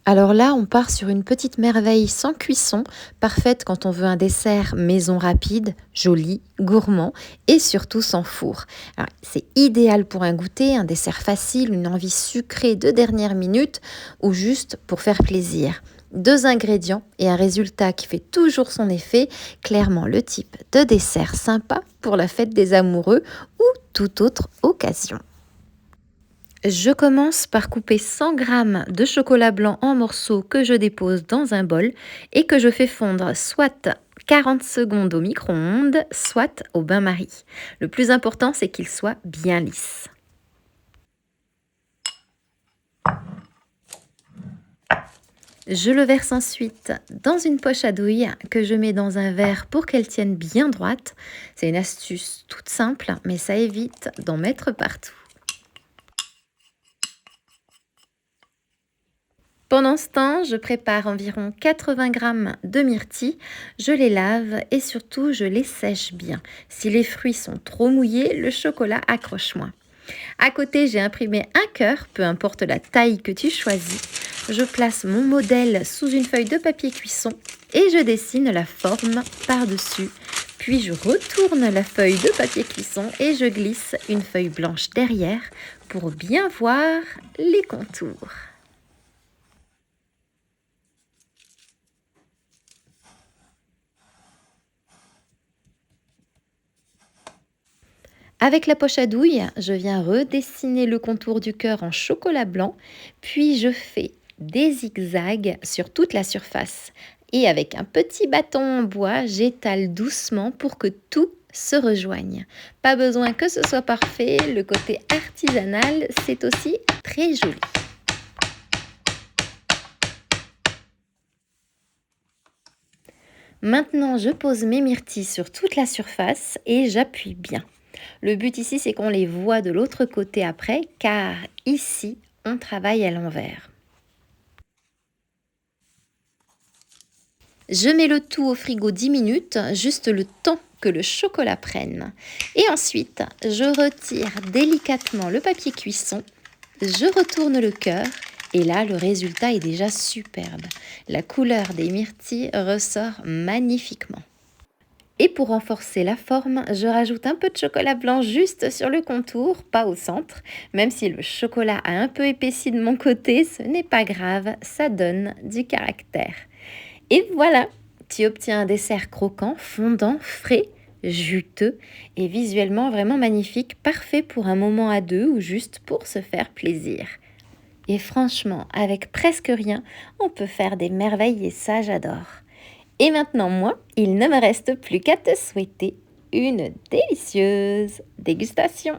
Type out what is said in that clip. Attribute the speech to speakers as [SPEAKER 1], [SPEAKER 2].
[SPEAKER 1] Alors là, on part sur une petite merveille sans cuisson, parfaite quand on veut un dessert maison rapide, joli, gourmand et surtout sans four. Alors, c'est idéal pour un goûter, un dessert facile, une envie sucrée de dernière minute ou juste pour faire plaisir. Deux ingrédients et un résultat qui fait toujours son effet, clairement le type de dessert sympa pour la fête des amoureux ou toute autre occasion. Je commence par couper 100 g de chocolat blanc en morceaux que je dépose dans un bol et que je fais fondre soit 40 secondes au micro-ondes, soit au bain-marie. Le plus important, c'est qu'il soit bien lisse. Je le verse ensuite dans une poche à douille que je mets dans un verre pour qu'elle tienne bien droite. C'est une astuce toute simple, mais ça évite d'en mettre partout. Pendant ce temps, je prépare environ 80 g de myrtilles, je les lave et surtout je les sèche bien. Si les fruits sont trop mouillés, le chocolat accroche moins. À côté, j'ai imprimé un cœur, peu importe la taille que tu choisis. Je place mon modèle sous une feuille de papier cuisson et je dessine la forme par-dessus. Puis je retourne la feuille de papier cuisson et je glisse une feuille blanche derrière pour bien voir les contours. Avec la poche à douille, je viens redessiner le contour du cœur en chocolat blanc, puis je fais des zigzags sur toute la surface. Et avec un petit bâton en bois, j'étale doucement pour que tout se rejoigne. Pas besoin que ce soit parfait, le côté artisanal, c'est aussi très joli. Maintenant, je pose mes myrtilles sur toute la surface et j'appuie bien. Le but ici, c'est qu'on les voit de l'autre côté après, car ici, on travaille à l'envers. Je mets le tout au frigo 10 minutes, juste le temps que le chocolat prenne. Et ensuite, je retire délicatement le papier cuisson, je retourne le cœur et là, le résultat est déjà superbe. La couleur des myrtilles ressort magnifiquement. Et pour renforcer la forme, je rajoute un peu de chocolat blanc juste sur le contour, pas au centre. Même si le chocolat a un peu épaissi de mon côté, ce n'est pas grave, ça donne du caractère. Et voilà, tu obtiens un dessert croquant, fondant, frais, juteux et visuellement vraiment magnifique, parfait pour un moment à deux ou juste pour se faire plaisir. Et franchement, avec presque rien, on peut faire des merveilles et ça j'adore. Et maintenant, moi, il ne me reste plus qu'à te souhaiter une délicieuse dégustation.